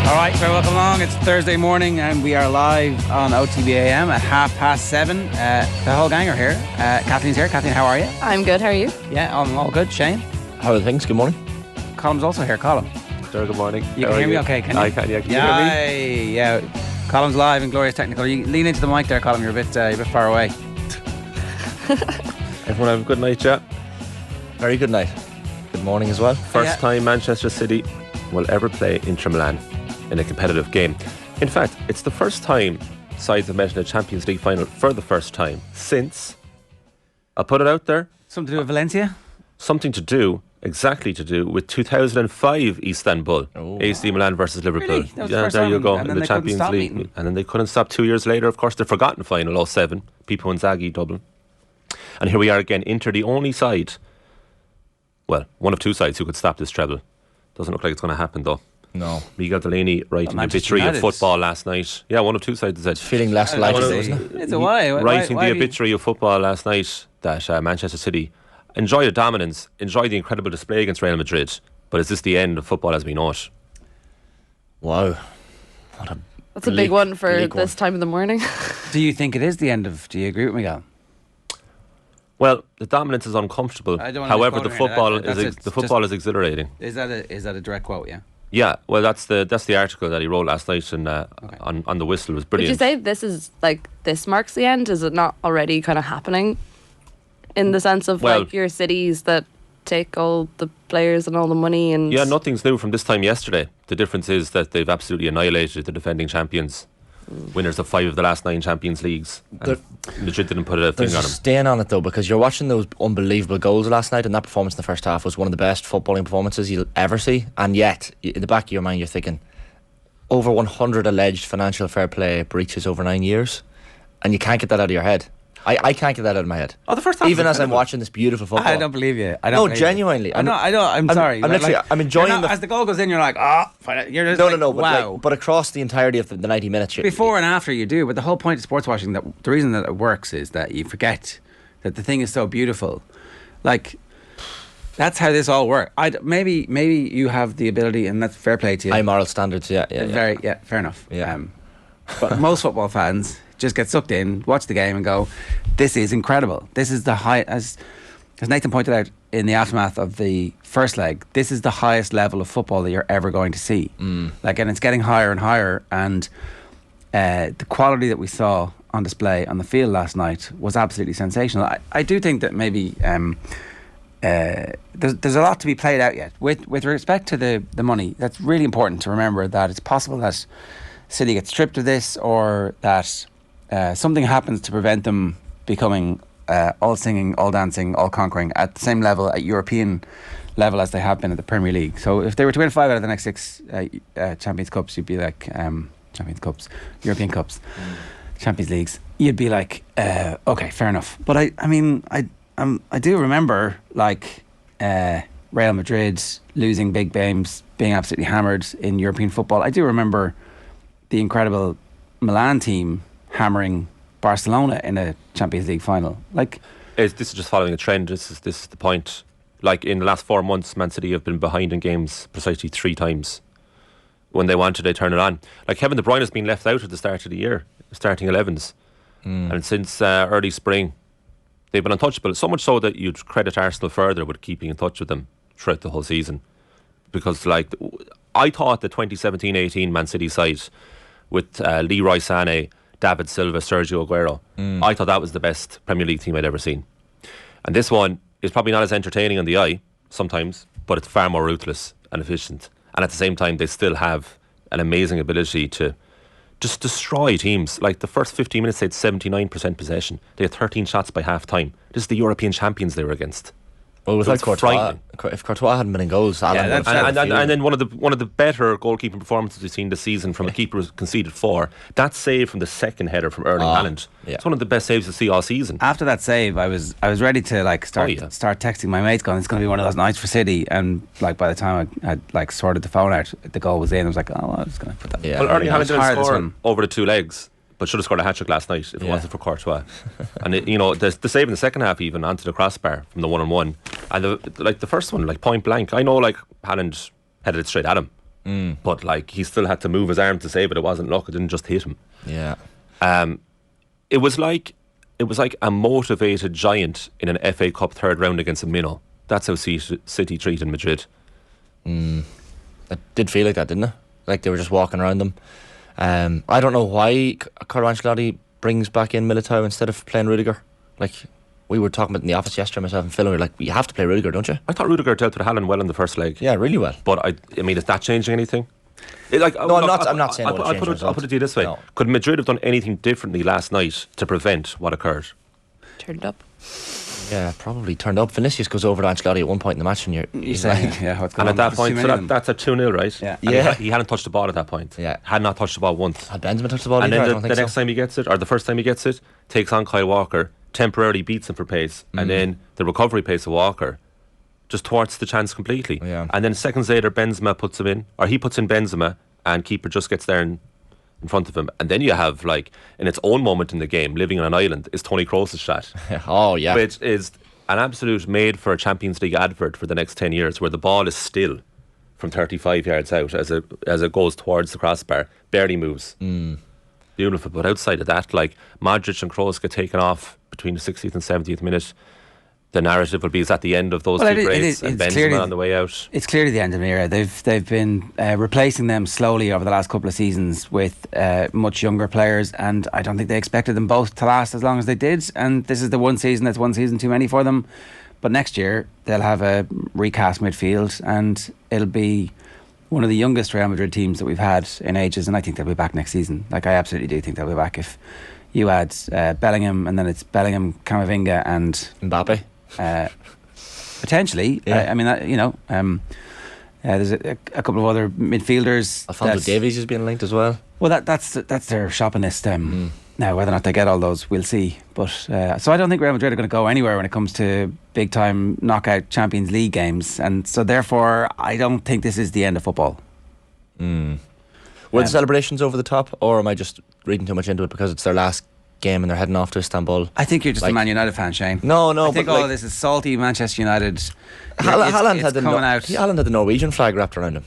Alright, so welcome along. It's Thursday morning and we are live on OTB AM at 7:30. The whole gang are here. Kathleen's here. Kathleen, how are you? I'm good, how are you? Yeah, I'm all good. Shane? How are things? Good morning. Colm's also here. Colm. Sure, good morning. You can hear me okay, can you? I can, yeah. Can you hear me? Yeah. Colm's live and glorious technical. You lean into the mic there, Colm. You're a bit far away. Everyone have a good night, yeah? Very good night. Good morning as well. First time Manchester City will ever play Inter Milan in a competitive game. In fact, it's the first time sides have met in a Champions League final for the first time since, I'll put it out there, Something to do with Valencia? Exactly to do with 2005 Istanbul, AC Milan versus Liverpool. Really? That was the first there you time, go, and in then the they couldn't Champions stop League. meeting. And then they couldn't stop 2 years later, of course, the forgotten final, 07, Pipo Inzaghi, Dublin. And here we are again, Inter, the only side, well, one of two sides who could stop this treble. Doesn't look like it's going to happen though. No. Miguel Delaney writing the Manchester obituary of United. football last night. Yeah, one of two sides said. Feeling less like it, isn't it? It's a why. Writing why the obituary of football last night that Manchester City enjoy the dominance, enjoy the incredible display against Real Madrid, but is this the end of football as we know it? Wow. That's a big one for this time of the morning. Do you think it is the end of... Do you agree with Miguel? Well, the dominance is uncomfortable. I don't wanna However, be the quoting football here. That's it. the football is exhilarating. Is that a direct quote, yeah? Yeah, well, that's the article that he wrote last night and on the Whistle. It was Would brilliant. you say this marks the end? Is it not already kind of happening? In the sense of Well- your cities that take all the players and all the money and... Yeah, nothing's new from this time yesterday. The difference is that they've absolutely annihilated the defending champions, winners of 5 of the last 9 Champions Leagues. And Madrid didn't put a thing There's a on them. stain on it though, because you're watching those unbelievable goals last night, and that performance in the first half was one of the best footballing performances you'll ever see. And yet, in the back of your mind, you're thinking, over 100 alleged financial fair play breaches over 9 years, and you can't get that out of your head. I can't get that out of my head. Oh, the first half Even was as I'm incredible. watching this beautiful football. I don't believe you. No, genuinely. I'm sorry. I'm literally, I'm enjoying You're not- as the goal goes in, you're like, you're just No. wow. But across the entirety of the 90 minutes, Before and after you do, but the whole point of sports watching, that the reason that it works is that you forget that the thing is so beautiful. Like, that's how this all works. Maybe you have the ability, and that's fair play to you. high moral standards. Yeah. Fair enough. Yeah. But most football fans just get sucked in, watch the game, and go, "This is incredible. This is the high." As Nathan pointed out in the aftermath of the first leg, this is the highest level of football that you're ever going to see. And it's getting higher and higher. And the quality that we saw on display on the field last night was absolutely sensational. I do think that maybe there's a lot to be played out yet with respect to the money. That's really important to remember, that it's possible that City gets stripped of this, or that something happens to prevent them becoming all singing, all dancing, all conquering at the same level, at European level, as they have been at the Premier League. So if they were to win 5 out of the next 6 Champions Cups, you'd be like Champions Cups, European Cups, Champions Leagues, you'd be like, okay, fair enough. But I do remember Real Madrid losing big games, being absolutely hammered in European football. I do remember the incredible Milan team hammering Barcelona in a Champions League final. This is just following a trend. This is the point. Like, in the last 4 months, Man City have been behind in games precisely 3 times. When they wanted, they turn it on. Like, Kevin De Bruyne has been left out at the start of the year, starting 11s. And since early spring, they've been untouchable. So much so that you'd credit Arsenal further with keeping in touch with them throughout the whole season. Because, I thought the 2017-18 Man City side with Leroy Sané, David Silva, Sergio Aguero, I thought that was the best Premier League team I'd ever seen. And this one is probably not as entertaining on the eye sometimes, but it's far more ruthless and efficient. And at the same time, they still have an amazing ability to just destroy teams. Like, the first 15 minutes, they had 79% possession. They had 13 shots by half time. This is the European champions they were against. Well, without Courtois, frightening. if Courtois hadn't been in goals, Alan would have and then one of the better goalkeeping performances we've seen this season from a keeper who's conceded 4. That save from the second header from Erling Haaland. Yeah. It's one of the best saves to see all season. after that save, I was ready to start texting my mates, going, it's going to be one of those nights for City. And by the time I had sorted the phone out, the goal was in. I was like, I'm just going to put that. Yeah. Well, Erling Haaland didn't hard, this score one. over the 2 legs, but should have scored a hat-trick last night if it wasn't for Courtois. And the save in the second half, even onto the crossbar from the 1-on-1, and the first one, point blank. I know Haaland headed it straight at him, but like he still had to move his arm to save it. It wasn't luck; it didn't just hit him. Yeah. It was like a motivated giant in an FA Cup third round against a minnow. That's how City treated Madrid. It did feel like that, didn't it? Like they were just walking around them. I don't know why Carlo Ancelotti brings back in Militao instead of playing Rudiger. Like we were talking about in the office yesterday, myself and Phil, we were like, you have to play Rudiger, don't you? I thought Rudiger dealt with Hannon well in the first leg. Yeah, really well. But I mean, is that changing anything? No, I'm not saying I'll put it to you this way. No. Could Madrid have done anything differently last night to prevent what occurred? Turned up. Yeah, probably turned up. Vinicius goes over to Ancelotti at one point in the match, and you're saying, yeah, what's going and on? at that point, so that's a 2-0, right? Yeah. And he hadn't touched the ball at that point. Yeah. Had not touched the ball once. Had Benzema touched the ball And either? I then don't the think next so. time he gets it, or the first time he gets it, takes on Kyle Walker, temporarily beats him for pace, and then the recovery pace of Walker just thwarts the chance completely. Yeah. And then seconds later, Benzema puts him in, or he puts in Benzema, and keeper just gets there in front of him. And then you have, like, in its own moment in the game, living on an island, is Tony Kroos' shot. Oh, yeah. Which is an absolute made for a Champions League advert for the next 10 years, where the ball is still from 35 yards out as it goes towards the crossbar, barely moves. Beautiful. But outside of that, like, Modric and Kroos get taken off between the 60th and 70th minute. The narrative will be is at the end of those two breaks, and Benzema on the way out. It's clearly the end of an era. They've been replacing them slowly over the last couple of seasons with much younger players, and I don't think they expected them both to last as long as they did. And this is the one season that's one season too many for them. But next year they'll have a recast midfield, and it'll be one of the youngest Real Madrid teams that we've had in ages. And I think they'll be back next season. Like, I absolutely do think they'll be back. If you add Bellingham, and then it's Bellingham, Camavinga, and Mbappe. Potentially, Yeah. I mean, there's a couple of other midfielders. Alphonso Davies is being linked as well. Well, that's their shopping list. Now, whether or not they get all those, we'll see. But so I don't think Real Madrid are going to go anywhere when it comes to big time knockout Champions League games, and so therefore I don't think this is the end of football. Were the celebrations over the top, or am I just reading too much into it because it's their last game and they're heading off to Istanbul? I think you're just Like- a Man United fan, Shane. No, I think but all like, of this is salty Manchester United. Haaland It's had the coming out. Haaland had the Norwegian flag wrapped around him.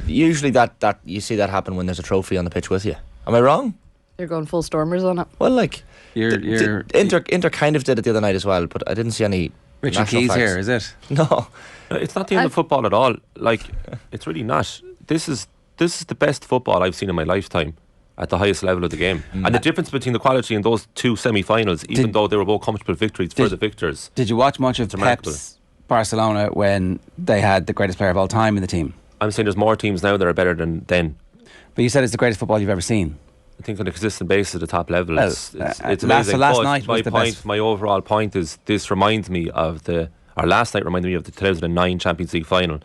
Usually that you see that happen when there's a trophy on the pitch with you. Am I wrong? They're going full Stormers on it. Well, like You're Inter kind of did it the other night as well, but I didn't see any Richard national Keys flags. here, is it? No. It's not the end of football at all. Like, it's really not. This is the best football I've seen in my lifetime at the highest level of the game. And the difference between the quality in those two semi-finals, even though they were both comfortable victories for the victors. Did you watch much of remarkable. Pep's Barcelona when they had the greatest player of all time in the team? I'm saying there's more teams now that are better than then. But you said it's the greatest football you've ever seen. I think on a consistent basis at the top level, Well, it's last amazing. night But was the best. My overall point is this reminds me of last night reminded me of the 2009 Champions League final,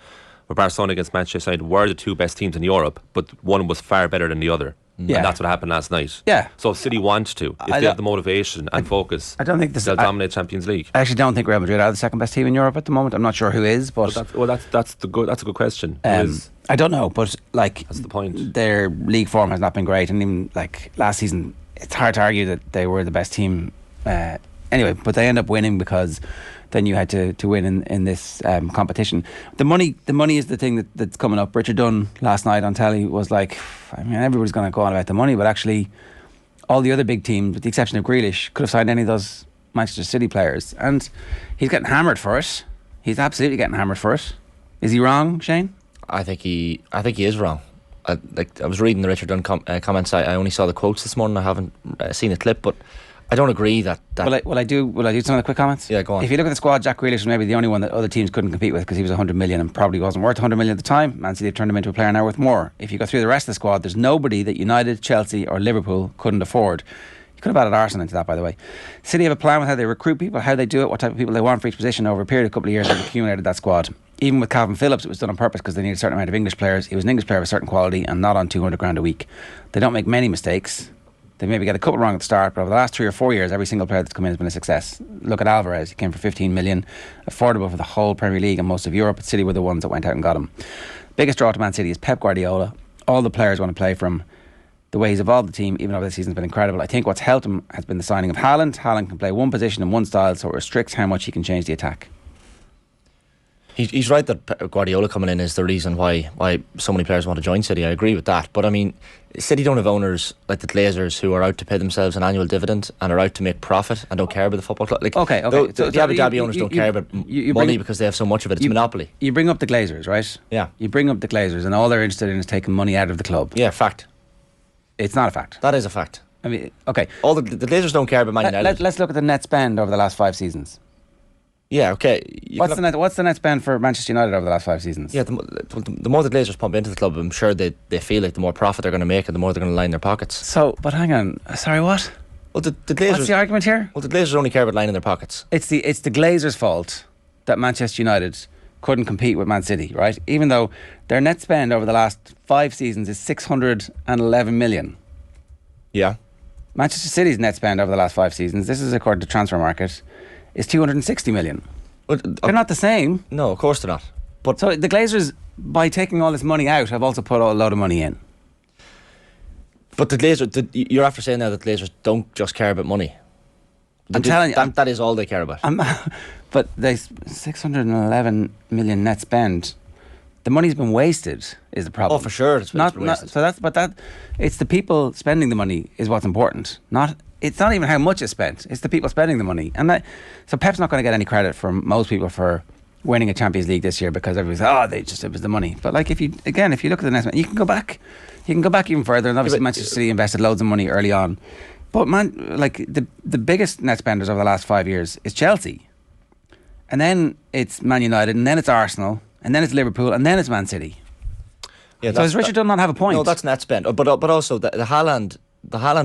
where Barcelona against Manchester United were the two best teams in Europe, but one was far better than the other. Yeah. And that's what happened last night. Yeah. So if City wants to, if they have the motivation and focus, I don't think they'll dominate Champions League. I actually don't think Real Madrid are the second best team in Europe at the moment. I'm not sure who is, but That's a good question. Who is? I don't know. But like, That's the point. their league form has not been great, and even like last season, it's hard to argue that they were the best team. Anyway, but they end up winning because then you had to win in this competition. The money is the thing that's coming up. Richard Dunn last night on telly was like, I mean, everybody's going to go on about the money, but actually all the other big teams, with the exception of Grealish, could have signed any of those Manchester City players, and he's getting hammered for it. He's absolutely getting hammered for it. Is he wrong, Shane? I think he is wrong. I was reading the Richard Dunn comments. I only saw the quotes this morning. I haven't seen a clip, but I don't agree that. Will I do some of the quick comments? Yeah, go on. If you look at the squad, Jack Grealish was maybe the only one that other teams couldn't compete with because he was 100 million and probably wasn't worth 100 million at the time. Man City have turned him into a player now worth more. If you go through the rest of the squad, there's nobody that United, Chelsea or Liverpool couldn't afford. You could have added Arsenal into that, by the way. City have a plan with how they recruit people, how they do it, what type of people they want for each position over a period of a couple of years. They've accumulated that squad. Even with Calvin Phillips, it was done on purpose because they need a certain amount of English players. He was an English player of a certain quality and not on 200 grand a week. They don't make many mistakes. They maybe get a couple wrong at the start, but over the last 3 or 4 years, every single player that's come in has been a success. Look at Alvarez. He came for 15 million, affordable for the whole Premier League and most of Europe. City were the ones that went out and got him. Biggest draw to Man City is Pep Guardiola. All the players want to play for him. The way he's evolved the team, even over the season, has been incredible. I think what's helped him has been the signing of Haaland. Haaland can play one position and one style, so it restricts how much he can change the attack. He's right that Guardiola coming in is the reason why so many players want to join City. I agree with that. But I mean, City don't have owners like the Glazers who are out to pay themselves an annual dividend and are out to make profit and don't care about the football club. Like, Okay. The Abu Dhabi owners don't care about money because they have so much of it. It's monopoly. You bring up the Glazers, right? Yeah. You bring up the Glazers, and all they're interested in is taking money out of the club. Yeah, fact. It's not a fact. That is a fact. I mean, okay. All the Glazers don't care about Man United. Let's look at the net spend over the last 5 seasons. Yeah, okay. What's the net spend for Manchester United over the last 5 seasons? Yeah, the more the Glazers pump into the club, I'm sure they feel like the more profit they're going to make and the more they're going to line their pockets. So, but hang on. Sorry, what? Well, the Glazers. What's the argument here? Well, the Glazers only care about lining their pockets. It's the Glazers' fault that Manchester United couldn't compete with Man City, right? Even though their net spend over the last 5 seasons is 611 million. Yeah. Manchester City's net spend over the last 5 seasons, this is according to Transfer Market, is 260 million. Well, They're not the same. No, of course they're not. But So the Glazers, by taking all this money out, have also put a load of money in. the Glazers, you're after saying now that the Glazers don't just care about money. I'm telling you, that is all they care about. but they 611 million net spend. The money's been wasted is the problem. Oh, for sure, it's been wasted. It's the people spending the money is what's important. It's not even how much is spent. It's the people spending the money, so Pep's not going to get any credit from most people for winning a Champions League this year because everybody's it was the money. But like if you look at the net spend, you can go back even further. And obviously Manchester City invested loads of money early on, but the biggest net spenders over the last 5 years is Chelsea, and then it's Man United, and then it's Arsenal. And then it's Liverpool, and then it's Man City. Yeah, so does Richard Dunn not have a point? No, that's net spend. But also the Haaland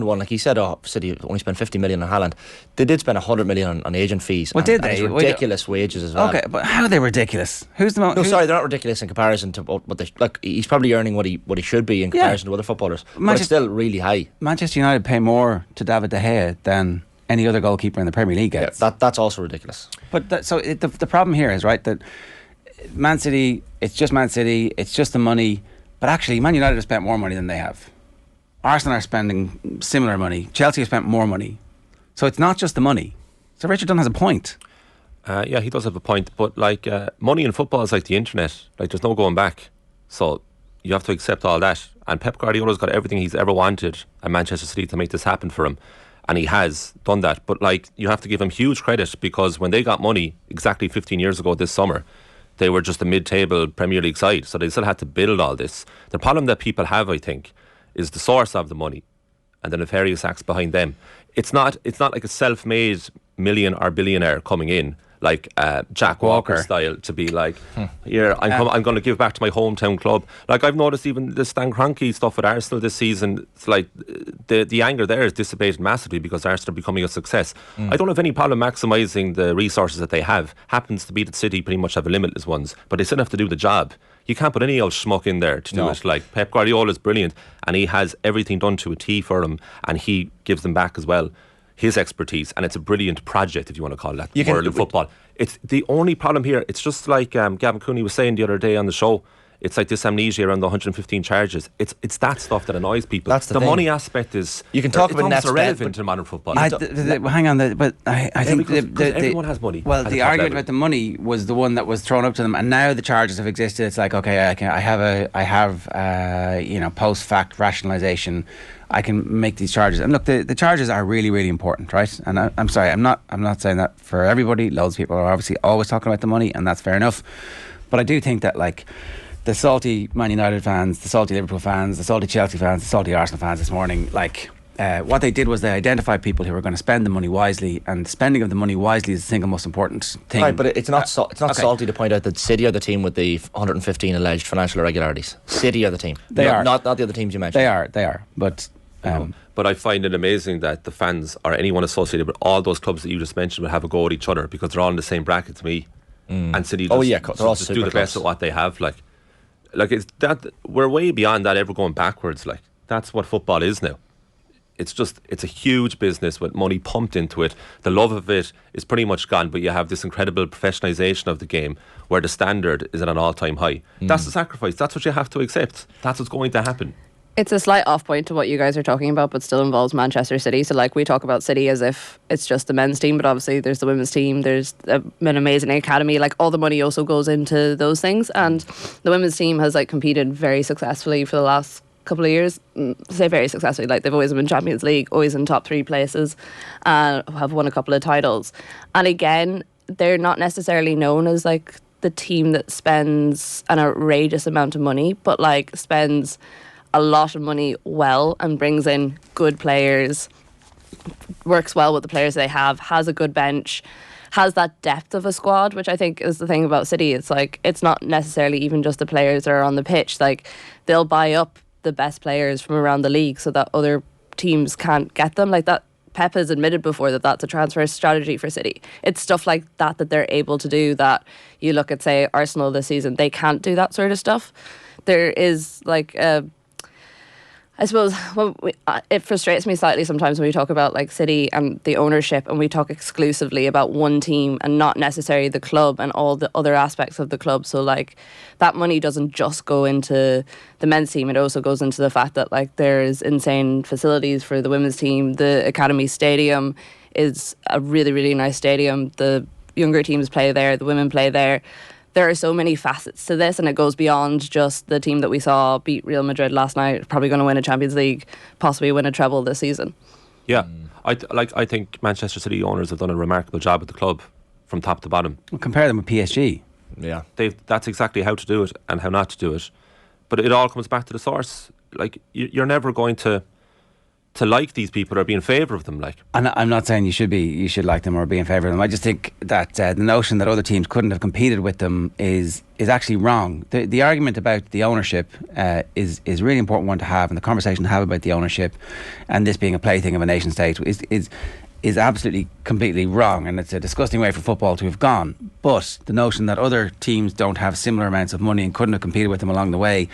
one, like he said, City only spent 50 million on Haaland. They did spend 100 million on agent fees. Well, did they? Ridiculous wages as well. Okay, but how are they ridiculous? Who's the most? No, sorry, they're not ridiculous in comparison to what they like. He's probably earning what he should be in comparison to other footballers. But it's still really high. Manchester United pay more to David De Gea than any other goalkeeper in the Premier League gets. Yeah, that's also ridiculous. But the problem here is right that Man City, it's just Man City, it's just the money. But actually, Man United have spent more money than they have. Arsenal are spending similar money. Chelsea have spent more money. So it's not just the money. So Richard Dunn has a point. Yeah, he does have a point. But money in football is like the internet. Like there's no going back. So you have to accept all that. And Pep Guardiola's got everything he's ever wanted at Manchester City to make this happen for him. And he has done that. But you have to give him huge credit because when they got money exactly 15 years ago this summer, they were just a mid-table Premier League side, so they still had to build all this. The problem that people have, I think, is the source of the money and the nefarious acts behind them. It's not like a self-made million or billionaire coming in like Jack Walker style to be like, here, I'm going to give back to my hometown club. Like I've noticed even the Stan Kroenke stuff with Arsenal this season, it's like the anger there is dissipated massively because Arsenal are becoming a success. I don't have any problem maximising the resources that they have. Happens to be that City pretty much have limitless ones, but they still have to do the job. You can't put any old schmuck in there to do it. Like Pep Guardiola is brilliant and he has everything done to a T for them and he gives them back as well his expertise, and it's a brilliant project if you want to call it that. World of football. It's the only problem here. It's just like Gavin Cooney was saying the other day on the show. It's like this amnesia around the 115 charges. It's that stuff that annoys people. That's the thing. Money aspect is you can talk about net irrelevant in modern football. Hang on, but I think everyone has money. Well, the argument about the money was the one that was thrown up to them, and now the charges have existed. It's like I have post fact rationalisation. I can make these charges, and look, the charges are really, really important, right? And I'm sorry, I'm not saying that for everybody. Loads of people are obviously always talking about the money, and that's fair enough. But I do think that the salty Man United fans, the salty Liverpool fans, the salty Chelsea fans, the salty Arsenal fans this morning, what they did was they identified people who were going to spend the money wisely, and spending of the money wisely is the single most important thing. Right, but it's not salty to point out that City are the team with the 115 alleged financial irregularities. City are the team. They are not the other teams you mentioned. They are. But but I find it amazing that the fans or anyone associated with all those clubs that you just mentioned will have a go at each other because they're all in the same bracket to me. And City just do the best at what they have. Like it's that we're way beyond that ever going backwards. Like that's what football is now. It's a huge business with money pumped into it. The love of it is pretty much gone, but you have this incredible professionalisation of the game where the standard is at an all-time high. That's the sacrifice. That's what you have to accept. That's what's going to happen. It's a slight off point to what you guys are talking about, but still involves Manchester City. So, like, we talk about City as if it's just the men's team, but obviously there's the women's team, there's an amazing academy. Like, all the money also goes into those things. And the women's team has, like, competed very successfully for the last couple of years. Say very successfully, like, they've always been Champions League, always in top 3 places, have won a couple of titles. And again, they're not necessarily known as, like, the team that spends an outrageous amount of money, but, like, spends a lot of money well and brings in good players, works well with the players they have, has a good bench, has that depth of a squad, which I think is the thing about City. It's like, it's not necessarily even just the players that are on the pitch. Like, they'll buy up the best players from around the league so that other teams can't get them. Like that, Pep has admitted before that that's a transfer strategy for City. It's stuff like that that they're able to do, that you look at, say, Arsenal this season, they can't do that sort of stuff. There is like I suppose it frustrates me slightly sometimes when we talk about like City and the ownership, and we talk exclusively about one team and not necessarily the club and all the other aspects of the club. So like that money doesn't just go into the men's team, it also goes into the fact that like there's insane facilities for the women's team. The Academy Stadium is a really, really nice stadium. The younger teams play there, the women play there. There are so many facets to this, and it goes beyond just the team that we saw beat Real Madrid last night, probably going to win a Champions League, possibly win a treble this season. Yeah, I think Manchester City owners have done a remarkable job at the club from top to bottom. Well, compare them with PSG. Yeah, That's exactly how to do it and how not to do it. But it all comes back to the source. Like, you're never going to like these people or be in favour of them. Like, And I'm not saying you should like them or be in favour of them. I just think that the notion that other teams couldn't have competed with them is actually wrong. The argument about the ownership is a really important one to have, and the conversation to have about the ownership and this being a plaything of a nation state is absolutely completely wrong, and it's a disgusting way for football to have gone. But the notion that other teams don't have similar amounts of money and couldn't have competed with them along the way,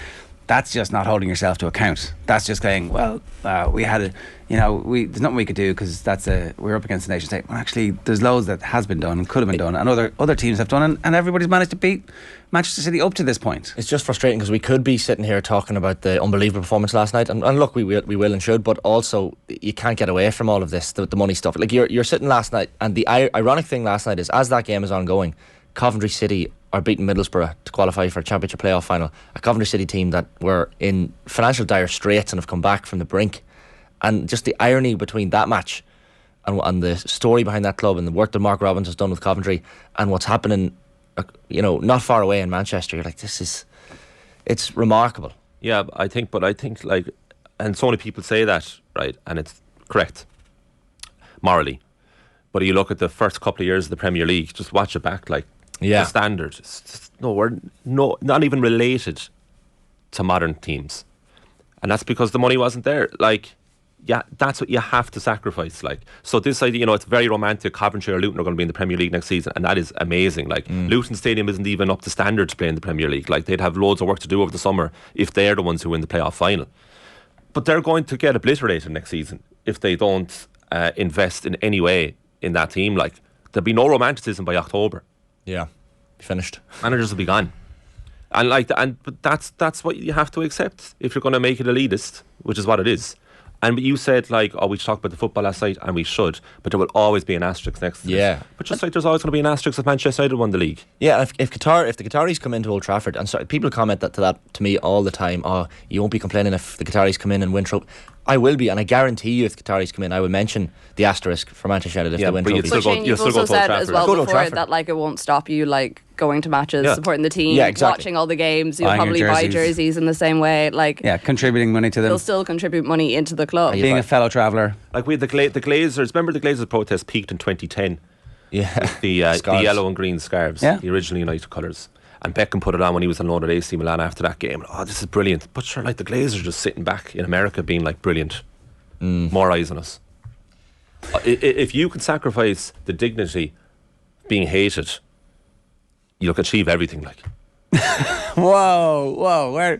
that's just not holding yourself to account. That's just saying, well, we had there's nothing we could do because we're up against the nation state. Well, actually, there's loads that has been done and could have been done, and other teams have done, and everybody's managed to beat Manchester City up to this point. it's just frustrating because we could be sitting here talking about the unbelievable performance last night, and look, we will and should, but also you can't get away from all of this, the money stuff. Like you're sitting last night, and the ironic thing last night is, as that game is ongoing, Coventry City are beating Middlesbrough to qualify for a Championship playoff final. A Coventry City team that were in financial dire straits and have come back from the brink. And just the irony between that match and the story behind that club and the work that Mark Robbins has done with Coventry and what's happening, not far away in Manchester. You're like, it's remarkable. yeah, I think like, and so many people say that, right, and it's correct morally. But you look at the first couple of years of the Premier League, just watch it back, like, Yeah. the standard, it's just not even related to modern teams, and that's because the money wasn't there. Like, yeah, that's what you have to sacrifice. Like, so this idea, it's very romantic. Coventry or Luton are going to be in the Premier League next season, and that is amazing. Like, Luton Stadium isn't even up to standard to play in the Premier League. Like, they'd have loads of work to do over the summer if they're the ones who win the playoff final. But they're going to get obliterated next season if they don't invest in any way in that team. Like, there'll be no romanticism by October. Yeah, finished. Managers will be gone, but that's what you have to accept if you're going to make it elitist, which is what it is. And you said, like, we talked about the football last night, and we should, but there will always be an asterisk next to Yeah. this. But just like there's always going to be an asterisk if Manchester United won the league. Yeah, if the Qataris come into Old Trafford, and people comment to me all the time, you won't be complaining if the Qataris come in and win trophy. I will be, and I guarantee you, if the Qataris come in, I will mention the asterisk for Manchester United if they win but trophies. you'll still go- You've you'll still also go to Old said Trafford. as well Go to Old before Trafford. that like it won't stop you like going to matches, Yeah. supporting the team, Yeah, exactly. watching all the games. You'll Buying your probably buy jerseys. jerseys in the same way. Like, Yeah, contributing money to them, they'll still contribute money into the club. being a fellow traveller. Like, we had the Glazers. Remember, the Glazers protest peaked in 2010. Yeah, The Scarves. yellow and green scarves, Yeah. the original United colours. And Beckham put it on when he was on loan at AC Milan after that game. This is brilliant. But sure, like, the Glazers just sitting back in America being like, brilliant. More eyes on us. If you can sacrifice the dignity of being hated, you'll achieve everything. Like, Whoa! Where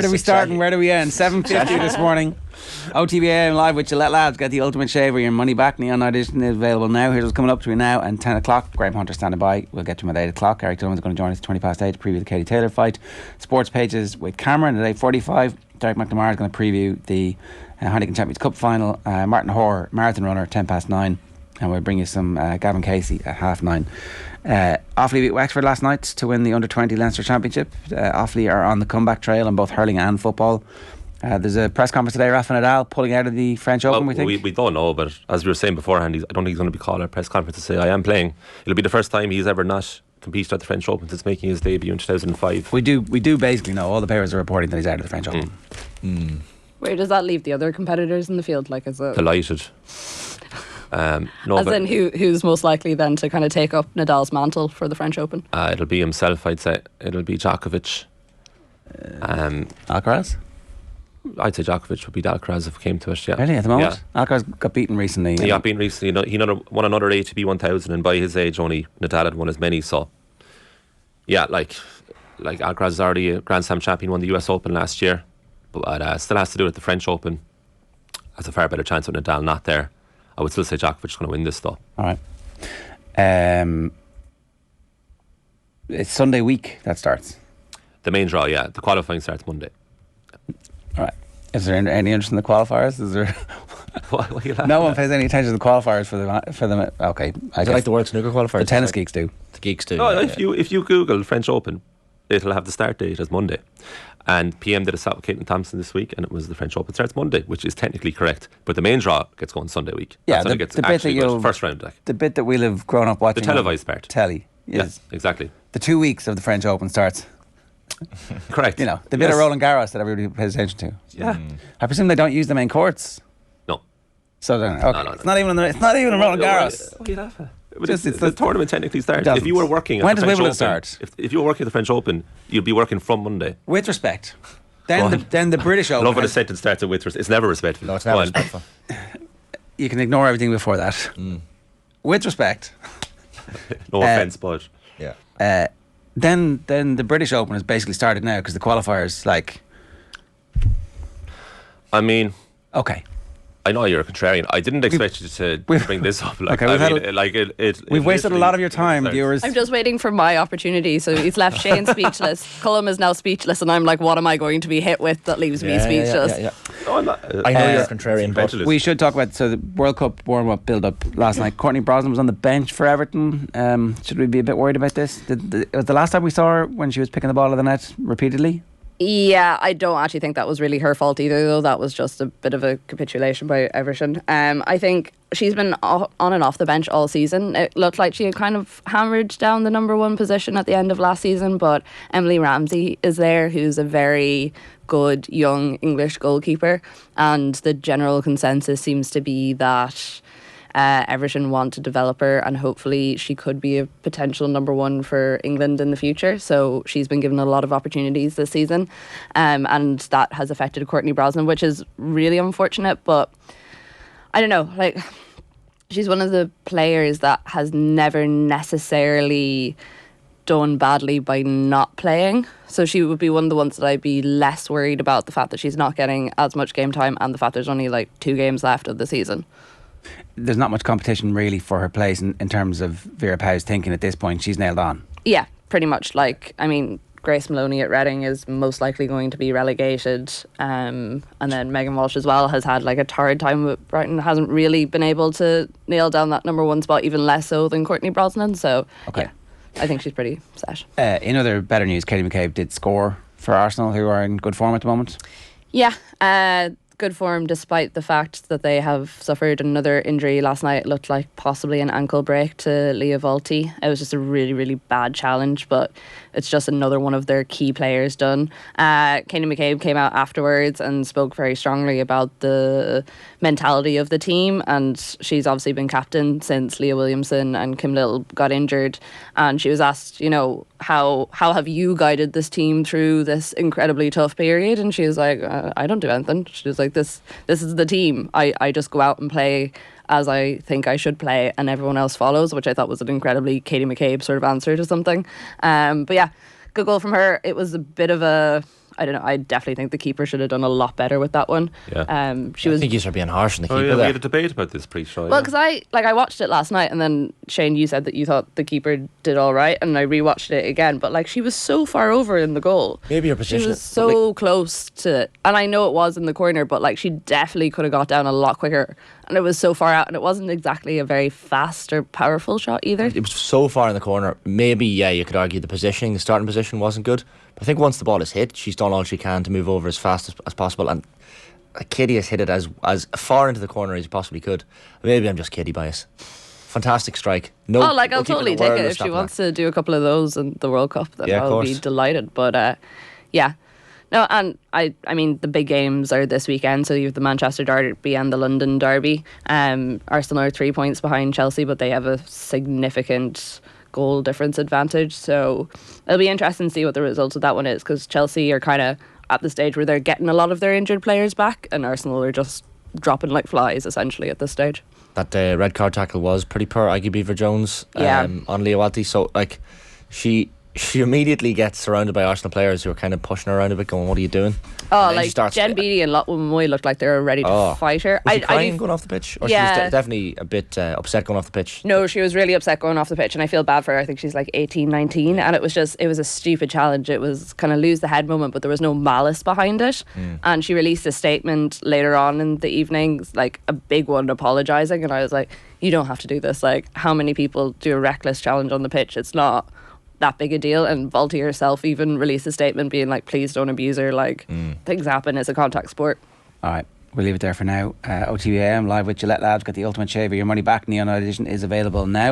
do we start and where do we end? 7:50 this morning. OTB AM live with Gillette Labs. Get the ultimate shave or your money back. Neon Night Edition is available now. Here's what's coming up between now and 10 o'clock. Graham Hunter standing by. We'll get to him at 8 o'clock. Eric Dillon is going to join us at 20 past 8 to preview the Katie Taylor fight. Sports pages with Cameron at 8:45. Derek McNamee is going to preview the Heineken Champions Cup final. Martin Hoare, marathon runner, 10 past 9. And we'll bring you some Gavin Casey at 9:30. Offaly beat Wexford last night to win the Under-20 Leinster Championship. Offaly are on the comeback trail in both hurling and football. There's a press conference today. Rafa Nadal pulling out of the French Open, we think? We don't know, but as we were saying beforehand, I don't think he's going to be called at a press conference to say, I am playing. It'll be the first time he's ever not competed at the French Open since making his debut in 2005. We do basically know. All the papers are reporting that he's out of the French Open. Where does that leave the other competitors in the field? Like, as a Delighted. No, as in who's most likely then to kind of take up Nadal's mantle for the French Open? It'll be himself, I'd say. It'll be Djokovic. Alcaraz? I'd say Djokovic would be Alcaraz if it came to it, yeah. Really, at the moment? Yeah. Alcaraz got beaten recently. He got beaten recently. He won another ATP 1000, and by his age only Nadal had won as many, so yeah, like Alcaraz is already a Grand Slam champion, won the US Open last year, but still has to do it at the French Open. Has a far better chance with Nadal not there. I would still say Djokovic is going to win this though. Alright. It's Sunday week that starts. The main draw, yeah. The qualifying starts Monday. Alright. Is there any interest in the qualifiers? Is there? Why No one pays any attention to the qualifiers for them. Okay. I like the World Snooker qualifiers. The tennis geeks do. The geeks do. No, if you Google French Open, it'll have the start date as Monday. And PM did a stat with Caitlin Thompson this week, and it was the French Open starts Monday, which is technically correct. But the main draw gets going Sunday week. Yeah, the bit that first round. The bit that we'll have grown up watching. The televised part. Telly. Yes, exactly. The 2 weeks of the French Open starts. Correct. You know, the bit of Roland Garros that everybody pays attention to. Yeah. I presume they don't use the main courts. No. So then, okay. No. It's not even in Roland Garros. What are you laughing at? It's the tournament technically starts. If you were working at when the does French Wimbledon Open, start? If you were working at the French Open, you'd be working from Monday. With respect. Then the British Open. I love when a sentence starts with respect. It's never respectful. No, it's never respectful. You can ignore everything before that. With respect. No offence, but yeah. Then the British Open has basically started now because the qualifiers, like. I mean. Okay. I know you're a contrarian. I didn't expect you to bring this up. Like, okay, we've wasted a lot of your time, viewers. I'm just waiting for my opportunity. So he's left Shane speechless. Colm is now speechless, and I'm like, what am I going to be hit with that leaves me speechless? Yeah. No, I'm not, I know you're a contrarian, but we should talk about the World Cup warm-up build-up last night. Courtney Brosnan was on the bench for Everton. Should we be a bit worried about this? Was the last time we saw her when she was picking the ball out of the net repeatedly? Yeah, I don't actually think that was really her fault either, though. That was just a bit of a capitulation by Everton. I think she's been on and off the bench all season. It looked like she had kind of hammered down the number one position at the end of last season, but Emily Ramsey is there, who's a very good young English goalkeeper, and the general consensus seems to be that Everton want to develop her, and hopefully she could be a potential number one for England in the future. So she's been given a lot of opportunities this season, and that has affected Courtney Brosnan, which is really unfortunate. But I don't know, like, she's one of the players that has never necessarily done badly by not playing. So she would be one of the ones that I'd be less worried about, the fact that she's not getting as much game time and the fact there's only like 2 games left of the season. There's not much competition really for her place in terms of Vera Pauw's thinking at this point. She's nailed on. Yeah, pretty much. Like, I mean, Grace Maloney at Reading is most likely going to be relegated, and then Megan Walsh as well has had like a torrid time with Brighton, hasn't really been able to nail down that number one spot, even less so than Courtney Brosnan. So yeah, I think she's pretty set. In other better news, Katie McCabe did score for Arsenal, who are in good form at the moment. Yeah, good form despite the fact that they have suffered another injury last night. It looked like possibly an ankle break to Leah Volti. It was just a really, really bad challenge, but it's just another one of their key players done. Katie McCabe came out afterwards and spoke very strongly about the mentality of the team, and she's obviously been captain since Leah Williamson and Kim Little got injured, and she was asked, you know, how have you guided this team through this incredibly tough period? And she was like, I don't do anything. She was like, this is the team. I just go out and play as I think I should play, and everyone else follows, which I thought was an incredibly Katie McCabe sort of answer to something. But yeah, good goal from her. It was a bit of a I don't know. I definitely think the keeper should have done a lot better with that one. Yeah. She I was. think you're being harsh on the Oh, keeper yeah, we there. had a debate about this pre-show. Well, because I watched it last night, and then Shane, you said that you thought the keeper did all right, and I rewatched it again. But like, she was so far over in the goal. Maybe her She position. was so close to, and I know it was in the corner, but like, she definitely could have got down a lot quicker, and it was so far out, and it wasn't exactly a very fast or powerful shot either. It was so far in the corner. Maybe, yeah, you could argue the positioning, the starting position wasn't good. But I think once the ball is hit, she's done all she can to move over as fast as possible. And Katie has hit it as far into the corner as you possibly could. Maybe I'm just Katie bias. Fantastic strike. No, Oh, like, I'll no keeping totally a take word it of if she stopping wants to do a couple of those in the World Cup. Then Yeah, of I'll be course. delighted. But yeah, no, and I mean the big games are this weekend. So you have the Manchester Derby and the London Derby. Arsenal are 3 points behind Chelsea, but they have a significant goal difference advantage. So it'll be interesting to see what the result of that one is, because Chelsea are kind of at the stage where they're getting a lot of their injured players back, and Arsenal are just dropping like flies essentially at this stage. That red card tackle was pretty poor, Aggie Beaver-Jones, Yeah. on Leawati. So, like, she immediately gets surrounded by Arsenal players who are kind of pushing her around a bit, going, "What are you doing?" Oh, And then she like starts- Jen Beattie and Lotwell Moy looked like they were ready to fight her. Was she I crying do going off the pitch? Or Yeah. she was definitely a bit upset going off the pitch? No, she was really upset going off the pitch, and I feel bad for her. I think she's like 18, 19, and it was a stupid challenge. It was kind of lose the head moment, but there was no malice behind it. And she released a statement later on in the evening, like a big one, apologising, and I was like, you don't have to do this. Like, how many people do a reckless challenge on the pitch? It's not that big a deal. And Vaulty herself even released a statement being like, please don't abuse her. Like, things happen. It's a contact sport. All right, we'll leave it there for now. OTB AM live with Gillette Labs. Got the ultimate shave of your money back. Neon Edition is available now.